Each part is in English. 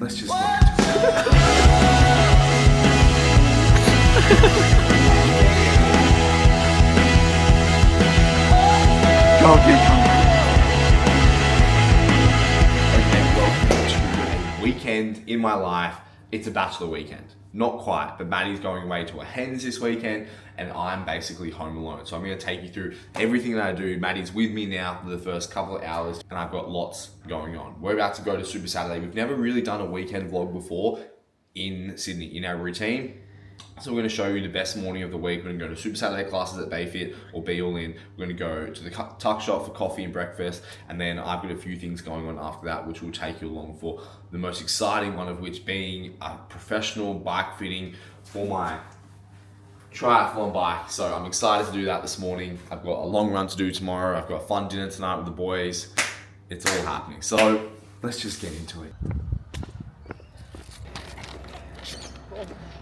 let's just get into it. Go, get going. Okay, welcome to a weekend in my life. It's a bachelor weekend. Not quite, but Maddie's going away to a hens this weekend and I'm basically home alone. So I'm gonna take you through everything that I do. Maddie's with me now for the first couple of hours and I've got lots going on. We're about to go to Super Saturday. We've never really done a weekend vlog before in Sydney, in our routine. So we're going to show you the best morning of the week. We're going to go to Super Saturday classes at Bayfit or Be All In. We're going to go to the tuck shop for coffee and breakfast. And then I've got a few things going on after that, which will take you along for the most exciting one of which being a professional bike fitting for my triathlon bike. So I'm excited to do that this morning. I've got a long run to do tomorrow. I've got a fun dinner tonight with the boys. It's all happening. So let's just get into it.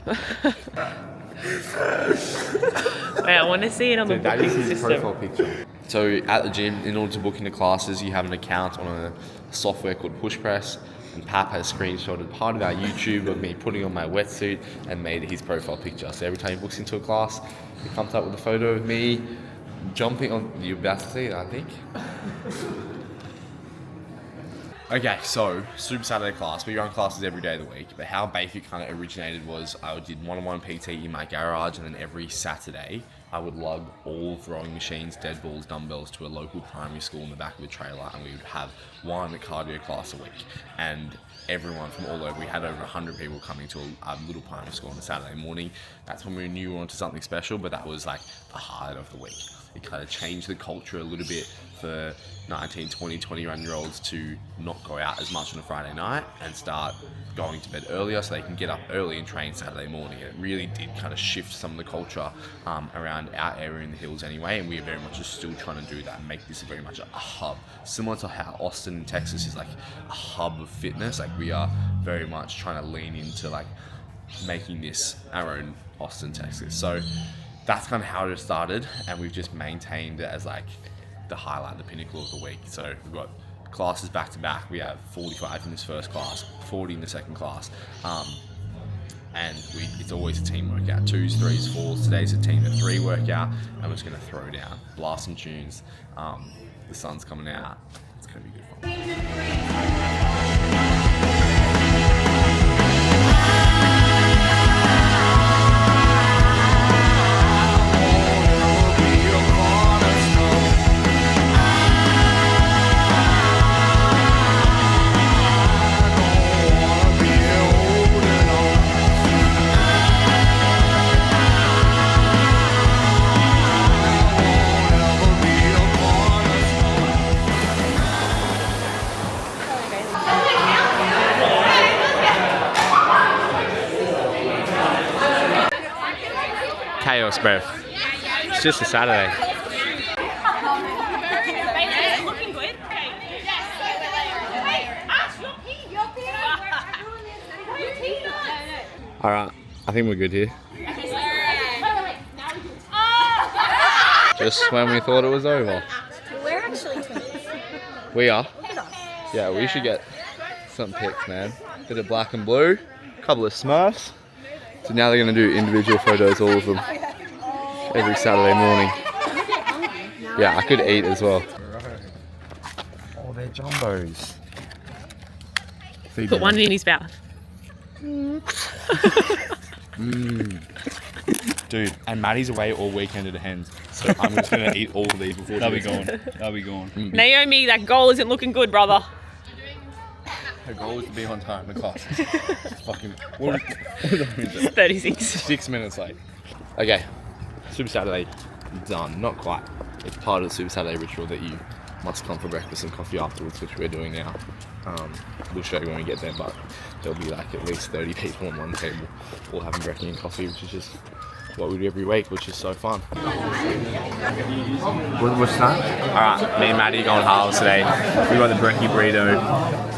Wait, I want to see it on the booking system. Profile picture. So at the gym, in order to book into classes, you have an account on a software called Push Press. And Pap has screenshotted part of our YouTube of me putting on my wetsuit and made his profile picture. So every time he books into a class, he comes up with a photo of me jumping on. You're about to see it, I think. Okay, so Super Saturday class. We run classes every day of the week, but how Bayfit kind of originated was I did one-on-one PT in my garage, and then every Saturday I would lug all throwing machines, dead balls, dumbbells to a local primary school in the back of the trailer, and we would have one cardio class a week. And everyone from all over, we had over 100 people coming to a little primary school on a Saturday morning. That's when we knew we were onto something special, but that was like the highlight of the week. It kind of changed the culture a little bit for 19, 20, 21-year-olds to not go out as much on a Friday night and start going to bed earlier so they can get up early and train Saturday morning. It really did kind of shift some of the culture around our area in the hills anyway, and we are very much just still trying to do that and make this very much a hub. Similar to how Austin in Texas is like a hub of fitness, like we are very much trying to lean into like making this our own Austin, Texas. So that's kind of how it started, and we've just maintained it as like the highlight, the pinnacle of the week. So we've got classes back to back. We have 45 in this first class, 40 in the second class, and it's always a team workout. 2s, 3s, 4s. Today's a team of 3 workout, and we're just gonna throw down, blast some tunes. The sun's coming out. It's gonna be good fun. Chaos, bro. It's just a Saturday. Looking good. All right, I think we're good here. Just when we thought it was over. We're actually twins. We are. Look at us. Yeah, we should get some pics, man. Bit of black and blue, couple of Smurfs. So now they're gonna do individual photos, all of them, every Saturday morning. Yeah, I could eat as well. Oh, they're jumbos. Put one in his mouth. Dude, and Maddie's away all weekend at the hens, so I'm just gonna eat all of these before. They'll be gone. They'll be gone. Naomi, that goal isn't looking good, brother. Her goal is to be on time in class. Fucking what 36. 6 minutes late. Okay, Super Saturday done. Not quite. It's part of the Super Saturday ritual that you must come for breakfast and coffee afterwards, which we're doing now. We'll show you when we get there, but there'll be like at least 30 people on one table all having breakfast and coffee, which is just what we do every week, which is so fun. What's that? Alright, me and Maddie going halves today. We got the brekkie burrito,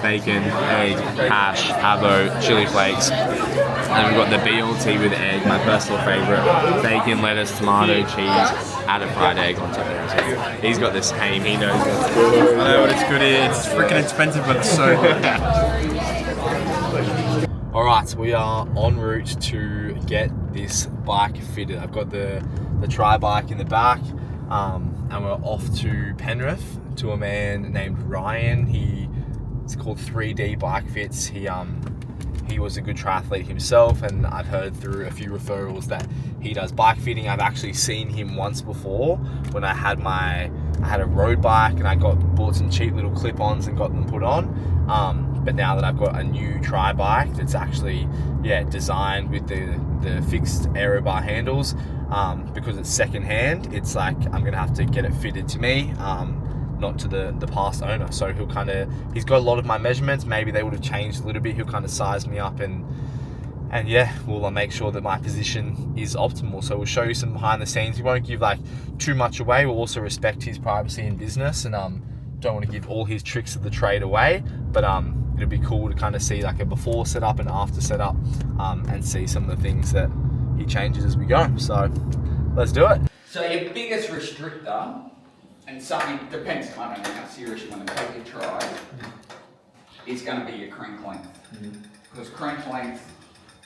bacon, egg, hash, avo, chili flakes. And we've got the BLT with egg, my personal favourite. Bacon, lettuce, tomato, cheese, add a fried egg on top of it. He's got the same, he knows what's good. I know what it's good here. It's freaking expensive, but it's so good. All right, so we are en route to get this bike fitted. I've got the tri bike in the back, and we're off to Penrith to a man named Ryan. It's called 3D Bike Fits. He was a good triathlete himself, and I've heard through a few referrals that he does bike fitting. I've actually seen him once before when I had a road bike and I bought some cheap little clip-ons and got them put on. But now that I've got a new tri bike that's actually designed with the fixed aero bar handles, because it's second hand, it's like I'm gonna have to get it fitted to me, not to the past owner. So he's got a lot of my measurements. Maybe they would have changed a little bit. He'll kind of size me up and we'll make sure that my position is optimal. So we'll show you some behind the scenes. We won't give too much away. We'll also respect his privacy in business, and don't want to give all his tricks of the trade away, but it'll be cool to kind of see a before setup and after setup, and see some of the things that he changes as we go. So let's do it. So your biggest restrictor, and something depends kind of on how serious you want to take your try, is going to be your crank length. Because crank length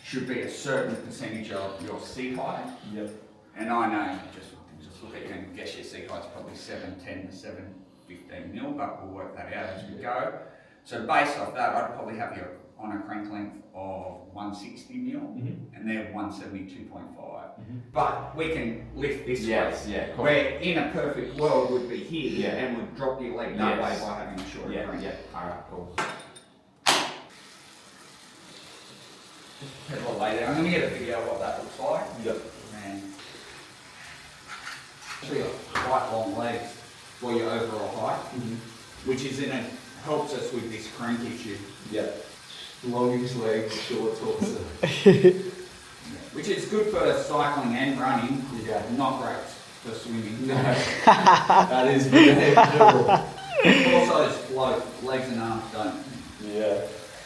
should be a certain percentage of your seat height. Yep. And I know, just look at you and guess your seat height's probably 710 to 715 mil, but we'll work that out as we go. So based off that, I'd probably have you on a crank length of 160 mil, and they're 172.5. But we can lift this way. Cool. Where in a perfect world would be here, and would drop your leg that way by having a shorter crank. Alright, cool. Just pedal lay down. I'm going to get a video of what that looks like. Yep. And actually quite long legs for your overall height, which helps us with this crank issue. Yeah. Longest legs, short torso. Which is good for cycling and running. Not great for swimming. No. That is behavioral. Also, it's float. Legs and arms don't. Yeah.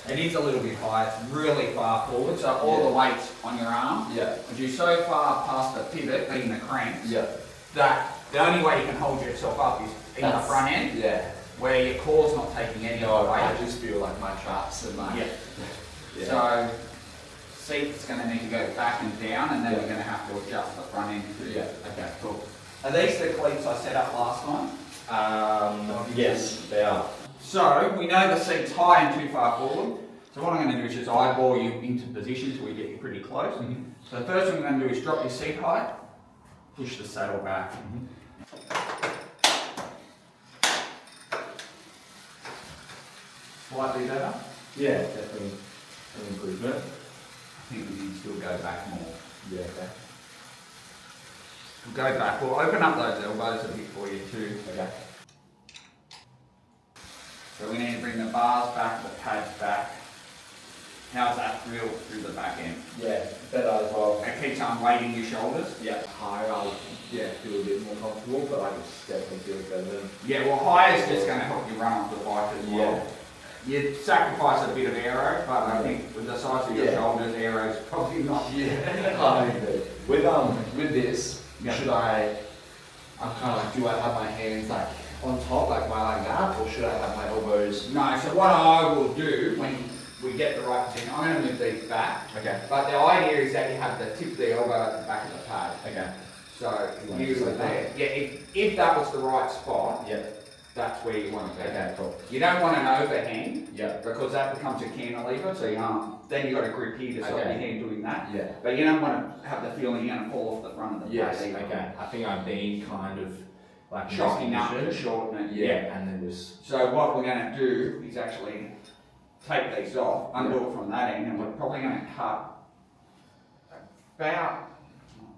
It is a little bit high. It's really far forward. So all the weight's on your arm. Yeah. But you're so far past the pivot, being the cranks, Yeah. that the only way you can hold yourself up is in the front end. Yeah. Where your core's not taking any of the weight. I just feel like my traps and my... So, seat's going to need to go back and down, and then we're going to have to adjust the front end too. Okay, cool. Are these the cleats I set up last time? Yes, they are. So, we know the seat's high and too far forward. So what I'm going to do is just eyeball you into position so we get you pretty close. So the first thing I'm going to do is drop your seat height, push the saddle back. Slightly better? Yeah, definitely an improvement. I think we can still go back more. Yeah, okay. We'll go back. We'll open up those elbows a bit for you too. Okay. So we need to bring the bars back, the pads back. How's that feel through the back end? Yeah, better as well. It keeps on weighting your shoulders. Yeah, higher I'll feel a bit more comfortable, but I just definitely feel better than... Yeah, well high is just going to help you run off the bike as well. You sacrifice a bit of aero, but I think with the size of your shoulders, aero's probably not. With this, should I'm kind of like, do I have my hands like on top, like that, or should I have my elbows? No, so what I will do when we get the right position, I'm going to move these back. Okay. But the idea is that you have the tip of the elbow at the back of the pad. Okay. So Like you like there. Yeah, if that was the right spot, that's where you want to be. Okay, cool. You don't want an overhang, Yeah. because that becomes a cantilever, so then you've got to grip here to stop your hand doing that. Yeah. But you don't want to have the feeling you're going to fall off the front of the pad either. Okay. I think I've been kind of like Shocking up to shorten it. and then just... So what we're going to do is actually take these off, undo it from that end, and we're probably going to cut about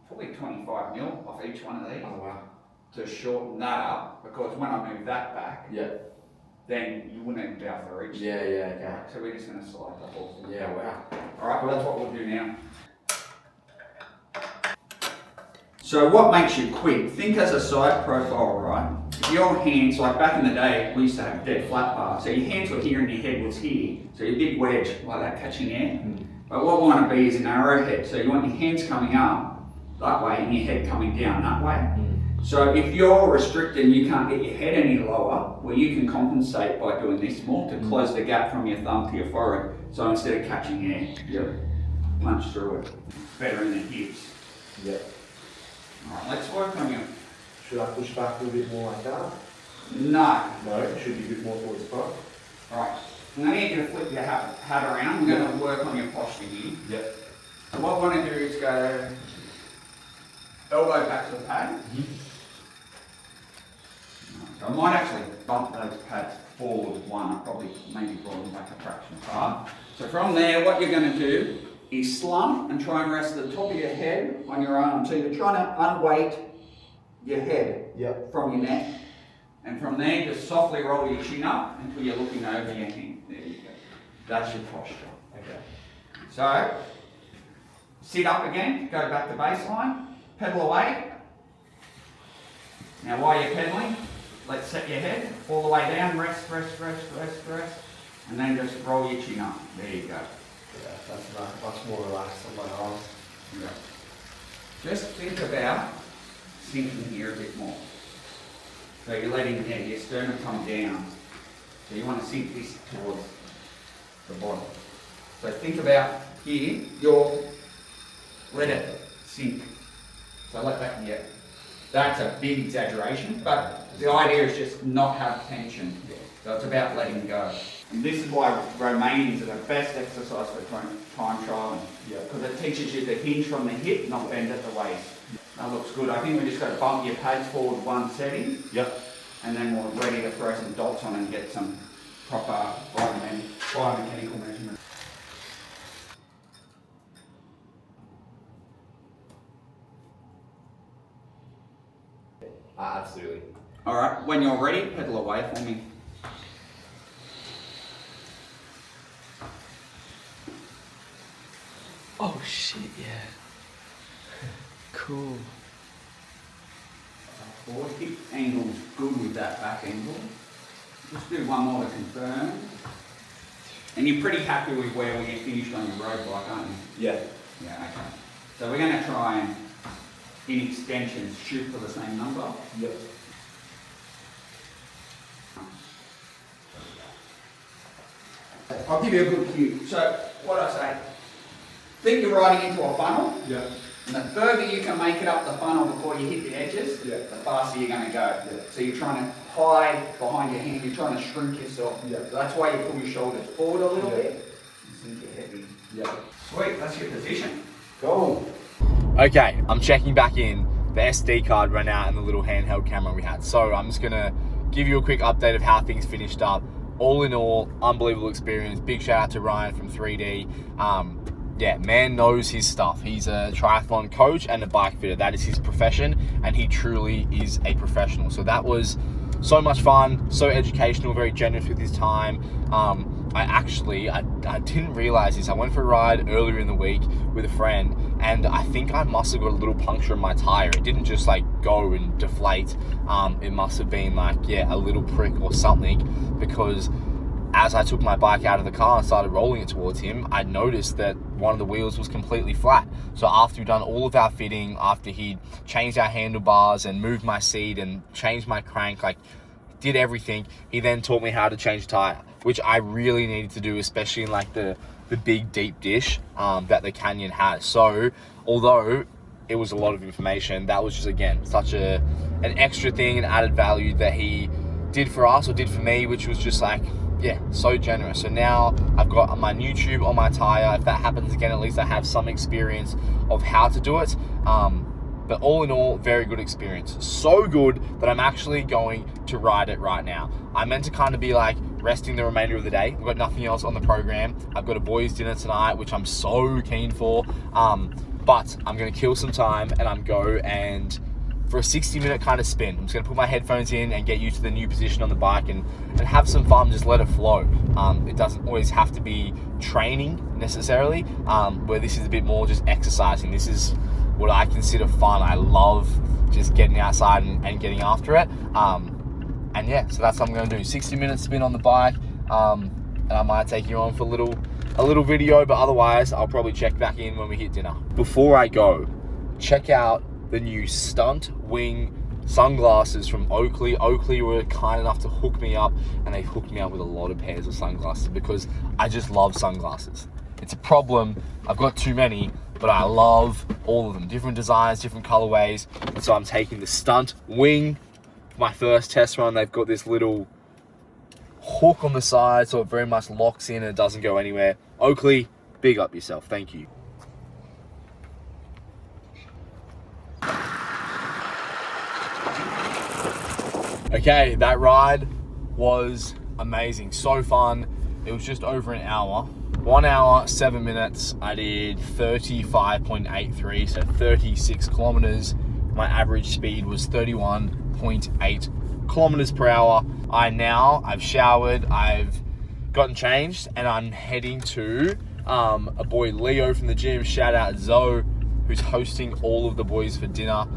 probably 25 mil off each one of these. Oh wow. To shorten that up, because when I move that back, then you wouldn't even be able to reach. Okay. So we're just going to slide the whole thing. Yeah, wow. Alright, well that's what we'll do now. So what makes you quick? Think as a side profile, right? If your hands, like back in the day, we used to have dead flat bar, so your hands were here and your head was here. So your big wedge, like that, catching air. But what we want to be is an arrowhead, so you want your hands coming up that way and your head coming down that way. So if you're restricted and you can't get your head any lower, well, you can compensate by doing this more to close the gap from your thumb to your forehead. So instead of catching air, you punch through it. Better in the hips. Yep. All right, let's work on your... Should I push back a little bit more like that? No. No, it should be a bit more towards the front. All right. I'm going to need you to flip your hat around. We're going to work on your posture here. Yep. So what I want to do is go elbow back to the pad. So I might actually bump those pads forward one. I'll probably maybe draw them back a fraction apart. So from there, what you're going to do is slump and try and rest the top of your head on your arm. So you're trying to unweight your head from your neck. And from there, just softly roll your chin up until you're looking over your hand. There you go. That's your posture. Okay. So, sit up again, go back to baseline, pedal away. Now while you're pedaling, let's set your head all the way down, rest, and then just roll your chin up. There you go. Yeah, that's much more relaxed on my arms. Yeah. Just think about sinking here a bit more. So you're letting your sternum come down. So you want to sink this towards the bottom. So think about here, let it sink. So let that, that's a big exaggeration, but the idea is just not have tension. So it's about letting go. And this is why Romanians are the best exercise for time trialing. Because it teaches you to hinge from the hip, not bend at the waist. That looks good. I think we just got to bump your pads forward one setting. Yep. And then we're ready to throw some dots on and get some proper biomechanical measurement. Absolutely. All right, when you're ready, pedal away for me. Oh shit, yeah. Cool. Forward, hip angle's good with that back angle. Just do one more to confirm. And you're pretty happy with where we finished on your road bike, aren't you? Yeah. Yeah, okay. So we're going to try and, in extensions, shoot for the same number. Yep. I'll give you a good cue. So, what I say, think you're riding into a funnel. Yeah. And the further you can make it up the funnel before you hit the edges, Yeah. the faster you're going to go. Yeah. So you're trying to hide behind your hand, you're trying to shrink yourself. Yeah. So that's why you pull your shoulders forward a little Yeah. bit. And sink your head in. Yeah. Sweet, that's your position. Go. Okay, I'm checking back in. The SD card ran out and the little handheld camera we had. So I'm just gonna give you a quick update of how things finished up. All in all, unbelievable experience. Big shout out to Ryan from 3D. Yeah, man knows his stuff. He's a triathlon coach and a bike fitter. That is his profession, and he truly is a professional. So that was so much fun, so educational, very generous with his time. I didn't realize this. I went for a ride earlier in the week with a friend, and I think I must have got a little puncture in my tire. It didn't just like go and deflate. It must have been like, a little prick or something, because as I took my bike out of the car and started rolling it towards him, I noticed that one of the wheels was completely flat. So after we'd done all of our fitting, after he'd changed our handlebars and moved my seat and changed my crank, like did everything, he then taught me how to change a tire, which I really needed to do, especially in like the big deep dish that the Canyon has. So although it was a lot of information, that was just, again, such an extra thing, an added value that he did for us, or did for me, which was just like, so generous. So now I've got my new tube on my tire. If that happens again, at least I have some experience of how to do it. But all in all, very good experience. So good that I'm actually going to ride it right now. I meant to kind of be like resting the remainder of the day. We've got nothing else on the program. I've got a boys' dinner tonight, which I'm so keen for. But I'm going to kill some time and I'm go and for a 60-minute kind of spin. I'm just going to put my headphones in and get used to the new position on the bike and have some fun, just let it flow. It doesn't always have to be training necessarily, where this is a bit more just exercising. This is what I consider fun. I love just getting outside and getting after it. And so that's what I'm going to do. 60-minute spin on the bike, and I might take you on for a little video, but otherwise I'll probably check back in when we hit dinner. Before I go, check out the new Stunt Wing sunglasses from Oakley. Oakley were kind enough to hook me up, and they hooked me up with a lot of pairs of sunglasses because I just love sunglasses. It's a problem. I've got too many, but I love all of them. Different designs, different colorways. And so I'm taking the Stunt Wing for my first test run. They've got this little hook on the side, so it very much locks in and it doesn't go anywhere. Oakley, big up yourself. Thank you. Okay, that ride was amazing. So fun. It was just over an hour. 1 hour, 7 minutes. I did 35.83, so 36 kilometers. My average speed was 31.8 kilometers per hour. I've showered, I've gotten changed, and I'm heading to a boy Leo from the gym. Shout out Zoe, who's hosting all of the boys for dinner.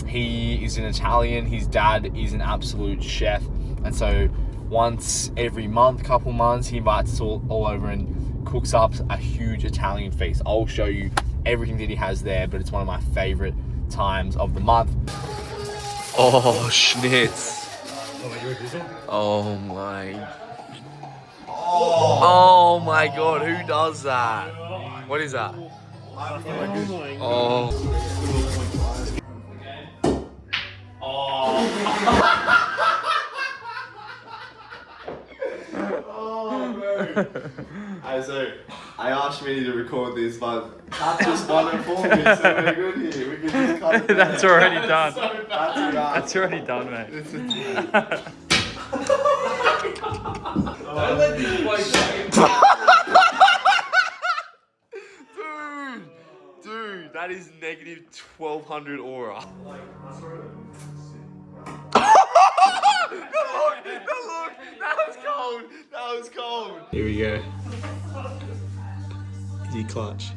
He is an Italian. His dad is an absolute chef, and so once every couple months, he invites us all over and cooks up a huge Italian feast. I'll show you everything that he has there, but it's one of my favorite times of the month. Oh, schnitz. Oh my. Oh my God, who does that? What is that? Oh. So I asked Minnie to record this, but Kat just done it for me, so we're good here. We can just cut it. That's already done. That's already done, mate. Don't let this boy Dude, that is negative 1200 aura. The look, that was cold. Here we go. Easy clutch.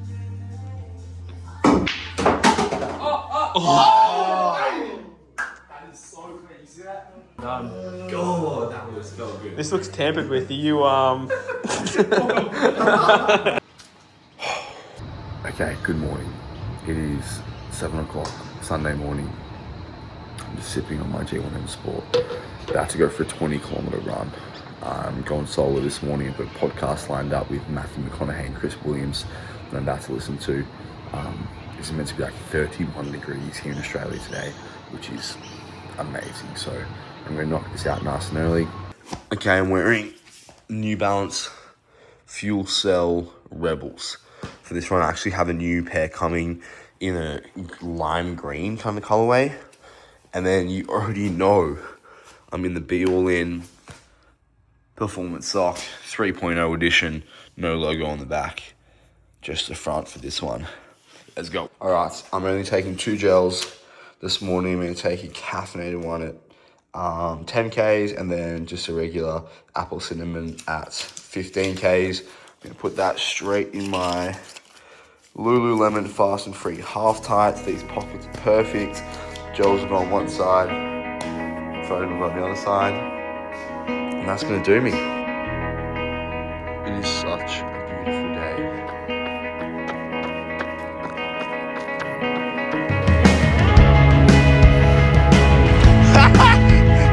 God, that was so good. This looks tampered with. You Okay, good morning. It is 7 o'clock, Sunday morning. I'm just sipping on my G1M Sport. About to go for a 20-kilometer run. I'm going solo this morning. I've got a podcast lined up with Matthew McConaughey and Chris Williams that I'm about to listen to. It's meant to be like 31 degrees here in Australia today, which is amazing. So I'm going to knock this out nice and early. Okay, I'm wearing New Balance Fuel Cell Rebels. For this run, I actually have a new pair coming in a lime green kind of colorway. And then you already know I'm in the Be All In Performance Sock 3.0 edition. No logo on the back, just the front for this one. Let's go. All right, I'm only taking 2 gels this morning. I'm going to take a caffeinated one at 10 Ks and then just a regular apple cinnamon at 15 Ks. I'm going to put that straight in my Lululemon Fast and Free half tights. These pockets are perfect. Gels will go on one side, phone will go on the other side, and that's going to do me. It is such a beautiful day.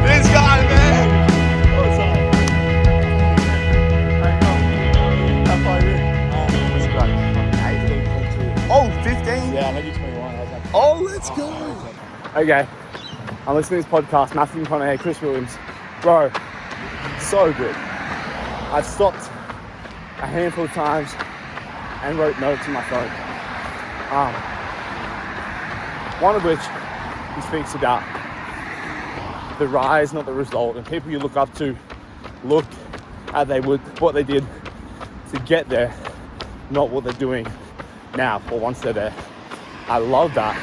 This guy, man! What's up? How far are you? What's it like? 18, 22. Oh, 15? Yeah, maybe 21. Oh, let's go! Okay, I'm listening to this podcast. Matthew McConaughey, Chris Williams, bro, so good. I've stopped a handful of times and wrote notes on my phone. One of which he speaks about the rise, not the result, and people you look up to look at what they did to get there, not what they're doing now or once they're there. I love that,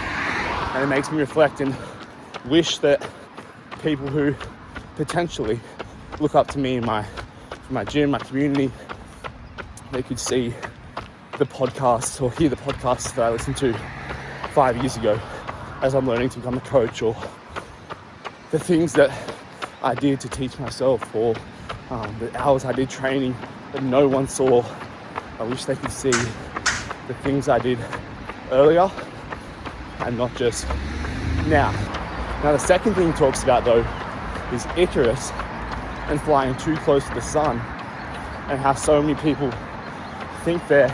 and it makes me reflect and wish that people who potentially look up to me in my gym, my community, they could see the podcasts or hear the podcasts that I listened to 5 years ago as I'm learning to become a coach, or the things that I did to teach myself, or the hours I did training that no one saw. I wish they could see the things I did earlier and not just now. Now the second thing he talks about though is Icarus and flying too close to the sun, and how so many people think they're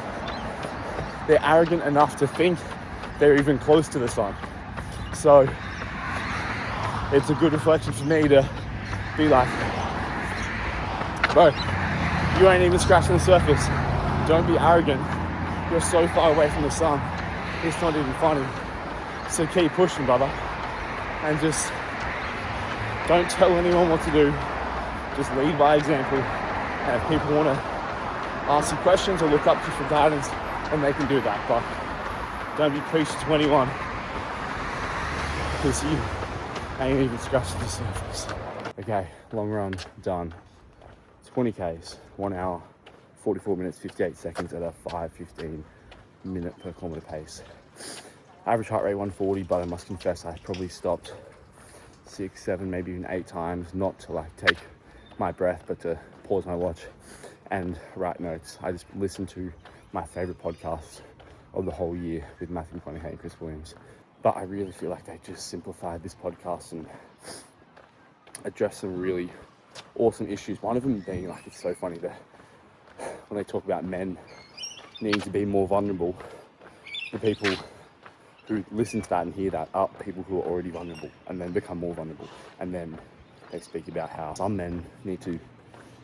arrogant enough to think they're even close to the sun. So it's a good reflection for me to be like, bro, you ain't even scratching the surface. Don't be arrogant. You're so far away from the sun. It's not even funny. So keep pushing, brother. And just don't tell anyone what to do. Just lead by example. And if people want to ask you questions or look up to you for guidance, then they can do that. But don't be preached to anyone, because you ain't even scratched the surface. Okay, long run done. 20 Ks, 1 hour, 44 minutes, 58 seconds at a 5:15 minute per kilometer pace. Average heart rate 140, but I must confess I probably stopped 6, 7, maybe even 8 times, not to like take my breath, but to pause my watch and write notes. I just listened to my favorite podcasts of the whole year with Matthew McConaughey and Chris Williams. But I really feel like they just simplified this podcast and addressed some really awesome issues. One of them being like, it's so funny that when they talk about men needing to be more vulnerable, the people who listen to that and hear that are people who are already vulnerable and then become more vulnerable. And then they speak about how some men need to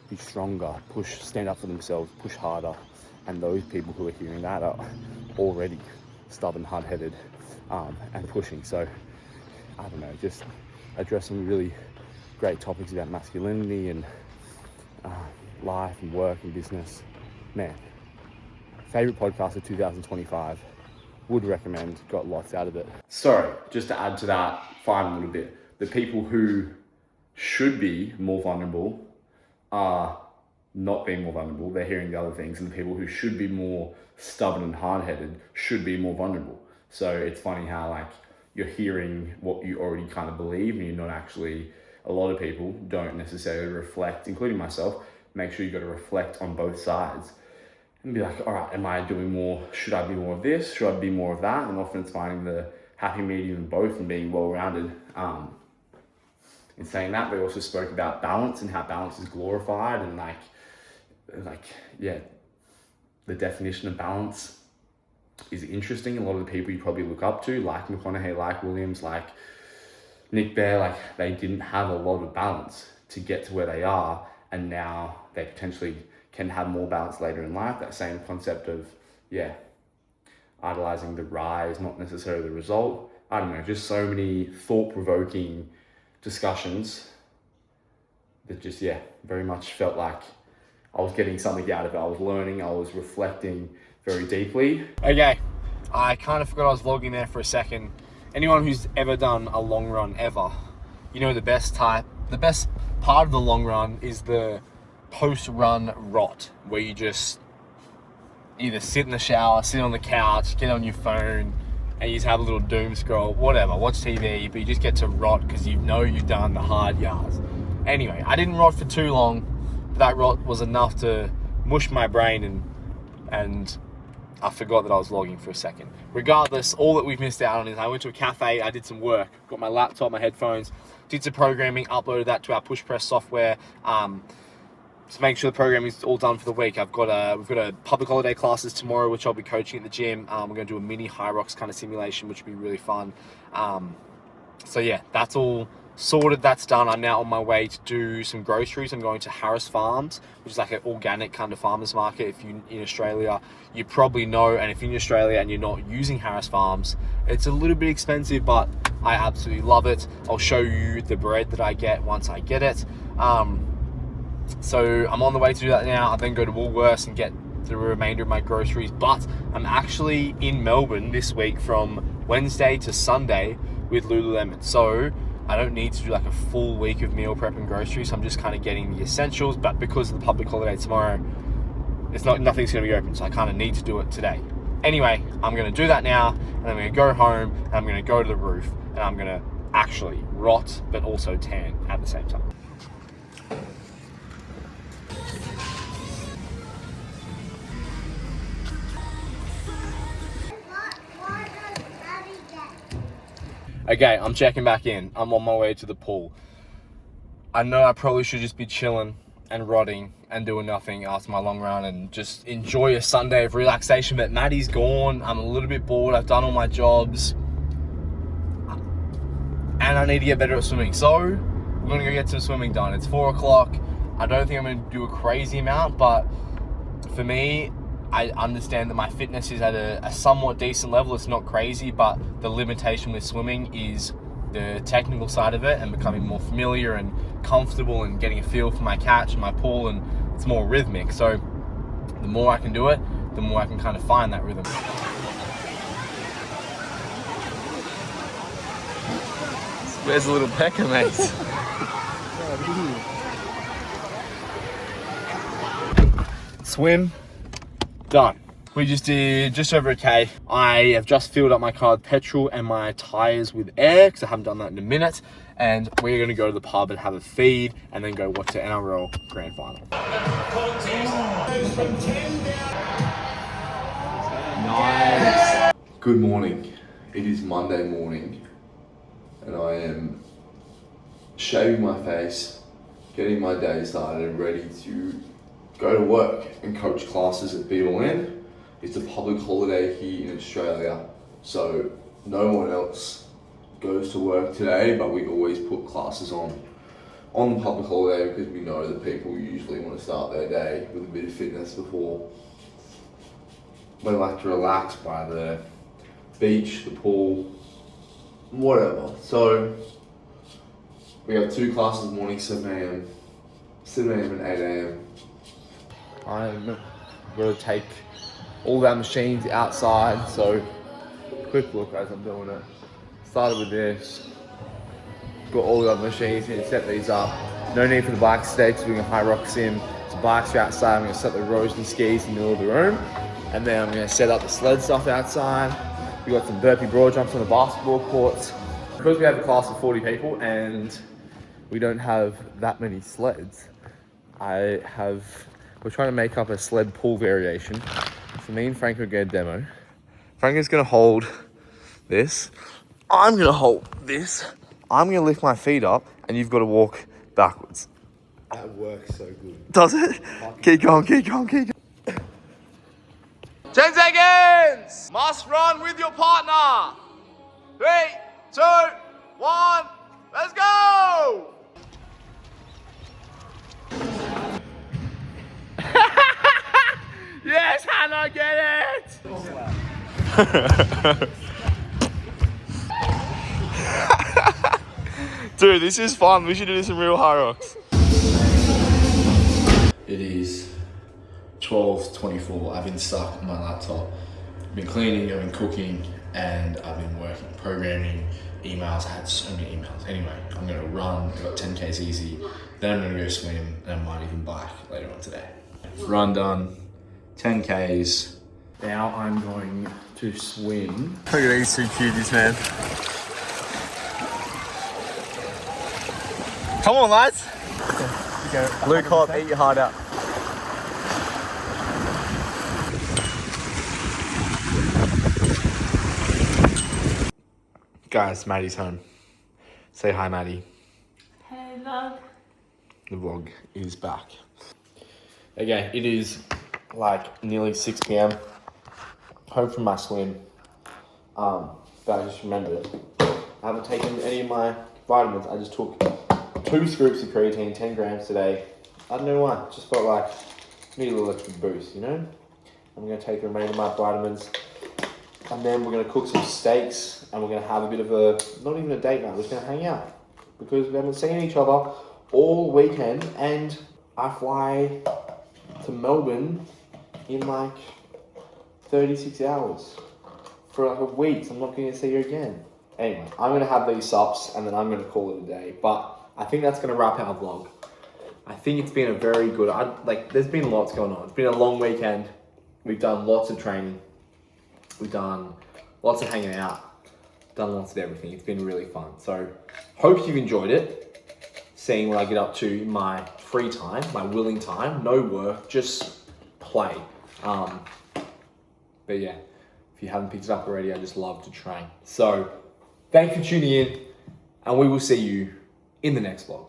be stronger, stand up for themselves, push harder. And those people who are hearing that are already stubborn, hard-headed, and pushing. So, I don't know, just address some really great topics about masculinity and life and work and business. Man, favorite podcast of 2025. Would recommend, got lots out of it. Sorry, just to add to that final little bit, the people who should be more vulnerable are not being more vulnerable. They're hearing the other things, and the people who should be more stubborn and hard-headed should be more vulnerable. So it's funny how like you're hearing what you already kind of believe, and you're not actually, a lot of people don't necessarily reflect, including myself. Make sure you got to reflect on both sides and be like, all right, am I doing more? Should I be more of this? Should I be more of that? And often it's finding the happy medium in both and being well-rounded. In saying that, we also spoke about balance and how balance is glorified, and the definition of balance is interesting. A lot of the people you probably look up to, like McConaughey, like Williams, like Nick Bear, like they didn't have a lot of balance to get to where they are, and now they potentially can have more balance later in life. That same concept of, idolizing the rise, not necessarily the result. I don't know, just so many thought-provoking discussions that just, very much felt like I was getting something out of it. I was learning, I was reflecting very deeply. Okay, I kind of forgot I was vlogging there for a second. Anyone who's ever done a long run ever, you know the best part of the long run is the post-run rot, where you just either sit in the shower, sit on the couch, get on your phone, and you just have a little doom scroll, whatever, watch TV, but you just get to rot because you know you've done the hard yards. Anyway, I didn't rot for too long, but that rot was enough to mush my brain, and I forgot that I was vlogging for a second. Regardless, all that we've missed out on is I went to a cafe, I did some work, got my laptop, my headphones, did some programming, uploaded that to our push press software, to make sure the programming is all done for the week. We've got a public holiday classes tomorrow, which I'll be coaching at the gym. We're going to do a mini high rocks kind of simulation, which will be really fun. So yeah, that's all sorted, that's done. I'm now on my way to do some groceries. I'm going to Harris Farms, which is like an organic kind of farmers market. If you're in Australia, you probably know, and if you're in Australia and you're not using Harris Farms, it's a little bit expensive, but I absolutely love it. I'll show you the bread that I get once I get it. So I'm on the way to do that now. I then go to Woolworths and get the remainder of my groceries, but I'm actually in Melbourne this week from Wednesday to Sunday with Lululemon. So I don't need to do like a full week of meal prep and groceries. I'm just kind of getting the essentials, but because of the public holiday tomorrow, nothing's going to be open, so I kind of need to do it today. Anyway, I'm going to do that now, and I'm going to go home, and I'm going to go to the roof, and I'm going to actually rot, but also tan at the same time. Okay, I'm checking back in. I'm on my way to the pool. I know I probably should just be chilling and rotting and doing nothing after my long run and just enjoy a Sunday of relaxation, but Maddie's gone. I'm a little bit bored. I've done all my jobs and I need to get better at swimming. So we're gonna go get some swimming done. It's 4 o'clock. I don't think I'm gonna do a crazy amount, but for me, I understand that my fitness is at a somewhat decent level. It's not crazy, but the limitation with swimming is the technical side of it and becoming more familiar and comfortable and getting a feel for my catch and my pull, and it's more rhythmic. So the more I can do it, the more I can kind of find that rhythm. Where's the little pecker, mate? Swim done. We just did just over a K. I have just filled up my car with petrol and my tires with air because I haven't done that in a minute. And we're gonna go to the pub and have a feed and then go watch the NRL Grand Final. Nice. Good morning. It is Monday morning and I am shaving my face, getting my day started and ready to go to work and coach classes at BLN. It's a public holiday here in Australia, so no one else goes to work today, but we always put classes on the public holiday because we know that people usually want to start their day with a bit of fitness before they like to relax by the beach, the pool, whatever. So we have 2 classes in the morning, 7 a.m. and 8 a.m. I'm gonna take all of our machines outside, so quick look as I'm doing it. Started with this, got all the other machines here, set these up. No need for the bikes today because we're doing a high rock sim. So bikes are outside, I'm gonna set the rows and skis in the middle of the room. And then I'm gonna set up the sled stuff outside. We got some burpee broad jumps on the basketball courts. Because we have a class of 40 people and we don't have that many sleds, we're trying to make up a sled pull variation. So me and Frank are gonna demo. Frank is gonna hold this. I'm gonna hold this. I'm gonna lift my feet up and you've got to walk backwards. That works so good. Does it? Keep going, keep going, keep going. 10 seconds! Must run with your partner. 3, 2, 1, let's go! Yes, Hannah, get it! Dude, this is fun. We should do this in real high rocks. It is 12:24. I've been stuck on my laptop. I've been cleaning, I've been cooking, and I've been working, programming, emails. I had so many emails. Anyway, I'm gonna run. I've got 10Ks easy. Then I'm gonna go swim, and I might even bike later on today. Run done. 10Ks. Now I'm going to swim. Look at these 2 cuties, man. Come on, lads. Luke Hop, eat your heart out. Guys, Maddie's home. Say hi, Maddie. Hey, vlog. The vlog is back. Okay, it is like nearly 6 p.m. Home from my swim. But I just remembered I haven't taken any of my vitamins. I just took 2 scoops of creatine, 10 grams today. I don't know why. Just felt like I need a little extra boost, you know? I'm gonna take the remainder of my vitamins. And then we're gonna cook some steaks and we're gonna have a bit of a, not even a date night, we're just gonna hang out. Because we haven't seen each other all weekend and I fly to Melbourne in like 36 hours for like a week, so I'm not going to see you again. Anyway, I'm going to have these sups and then I'm going to call it a day, but I think that's going to wrap our vlog. I think it's been a very good, there's been lots going on. It's been a long weekend. We've done lots of training. We've done lots of hanging out. Done lots of everything. It's been really fun. So hope you've enjoyed it. Seeing what I get up to in my free time, my willing time, no work, just play. But yeah, if you haven't picked it up already, I just love to train. So Thanks for tuning in, and we will see you in the next vlog.